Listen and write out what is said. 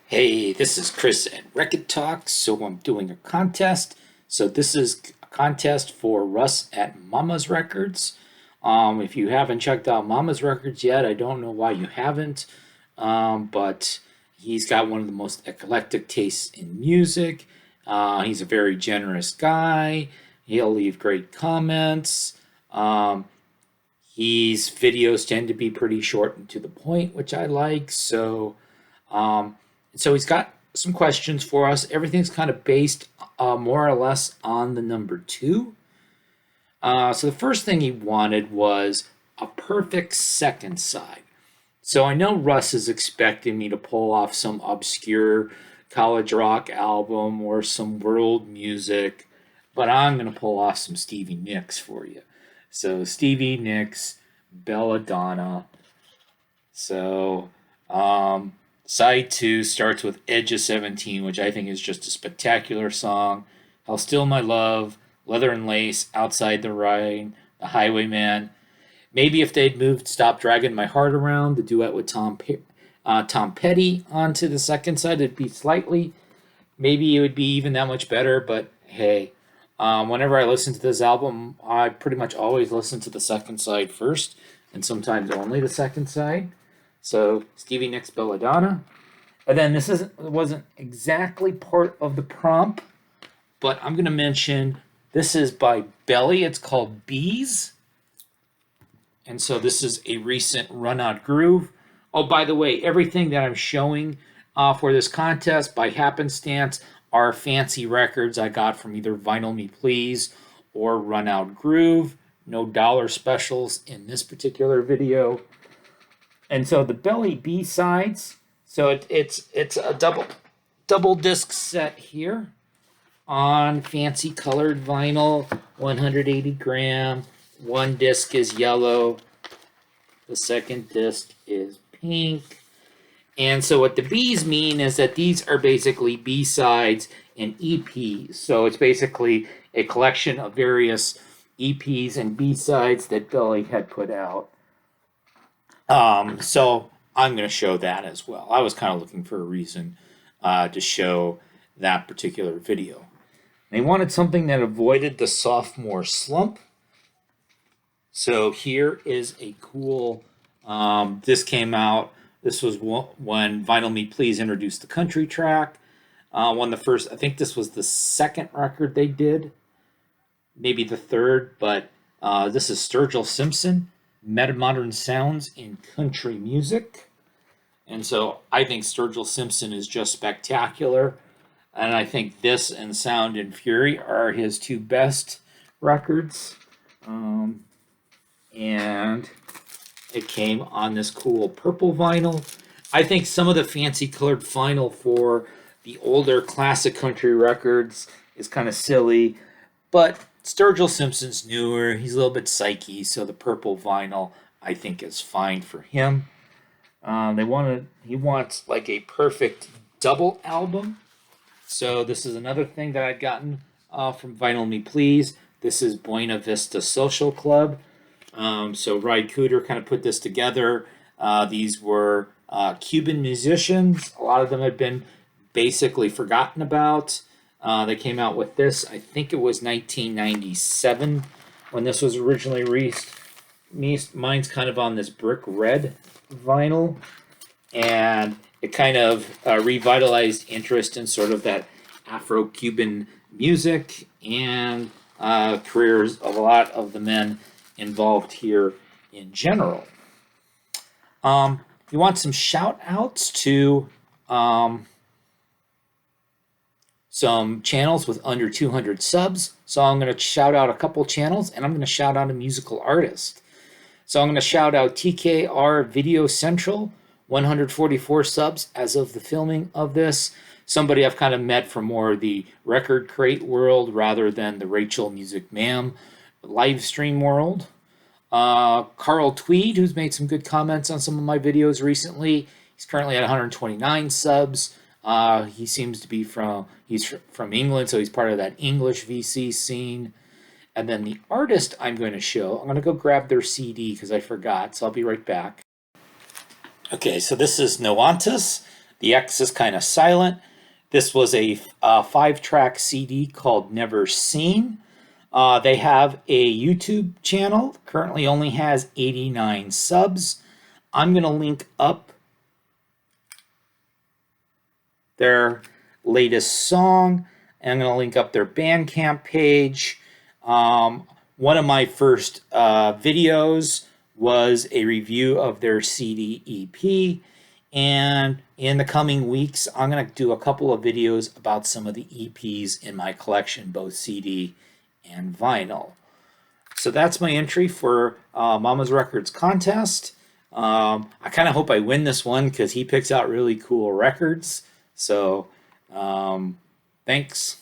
Hey, this is Chris at Rekkid Talk. So I'm doing a contest. So this is a contest for Russ at Momma's Records. If you haven't checked out Momma's Records yet, I don't know why you haven't. But he's got one of the most eclectic tastes in music. He's a very generous guy. He'll leave great comments. His videos tend to be pretty short and to the point, which I like. So he's got some questions for us. Everything's kind of based more or less on the number 2. So the first thing he wanted was a perfect second side. So I know Russ is expecting me to pull off some obscure college rock album or some world music, but I'm going to pull off some Stevie Nicks for you. So Stevie Nicks, Belladonna. So side 2 starts with Edge of 17, which I think is just a spectacular song. How Still My Love, Leather and Lace, Outside the Rain, The Highwayman. Maybe if they'd moved Stop Dragging My Heart Around, the duet with Tom Petty onto the second side, it'd be maybe it would be even that much better, but hey. Whenever I listen to this album, I pretty much always listen to the second side first, and sometimes only the second side. So Stevie Nicks, Belladonna. And then this wasn't exactly part of the prompt, but I'm going to mention this is by Belly. It's called Bees. And so this is a recent Run Out Groove. Oh, by the way, everything that I'm showing for this contest by happenstance are fancy records I got from either Vinyl Me Please or Run Out Groove. No dollar specials in this particular video. And so the Belly B-sides, so it's a double disc set here on fancy colored vinyl, 180 gram. One disc is yellow, the second disc is pink. And so what the B's mean is that these are basically B-sides and EPs. So it's basically a collection of various EPs and B-sides that Belly had put out. So I'm going to show that as well. I was kind of looking for a reason to show that particular video. They wanted something that avoided the sophomore slump. So here is a cool, this came out, this was when Vinyl Me Please introduced the country track. One of the first, I think this was the second record they did, maybe the third, but this is Sturgill Simpson, Metamodern Sounds in Country Music. And so I think Sturgill Simpson is just spectacular. And I think this and Sound and Fury are his two best records. And it came on this cool purple vinyl. I think some of the fancy colored vinyl for the older classic country records is kind of silly, but Sturgill Simpson's newer. He's a little bit psyche, so the purple vinyl I think is fine for him. He wants like a perfect double album. So this is another thing that I'd gotten from Vinyl Me Please. This is Buena Vista Social Club. So Ride Cooter kind of put this together. These were Cuban musicians. A lot of them had been basically forgotten about. They came out with this. I think it was 1997 when this was originally released. Mine's kind of on this brick red vinyl. And it kind of revitalized interest in sort of that Afro-Cuban music and careers of a lot of the men involved here in general. You want some shout outs to some channels with under 200 subs. So I'm going to shout out a couple channels, and I'm going to shout out a musical artist. So I'm going to shout out TKR Video Central, 144 subs as of the filming of this. Somebody I've kind of met from more of the record crate world rather than the Rachel Music Ma'am live stream world. Carl Tweed, who's made some good comments on some of my videos recently. He's currently at 129 subs. He seems to be from England, so he's part of that English VC scene. And then the artist I'm going to show, I'm going to go grab their CD because I forgot, so I'll be right back. Okay, so this is Noxantes The X is kind of silent. This was a 5-track CD called Never Seen. They have a YouTube channel, currently only has 89 subs. I'm going to link up their latest song, and I'm going to link up their Bandcamp page. One of my first videos was a review of their CD EP, and in the coming weeks, I'm going to do a couple of videos about some of the EPs in my collection, both CD and vinyl. So that's my entry for Momma's Records contest. I kind of hope I win this one because he picks out really cool records. So thanks.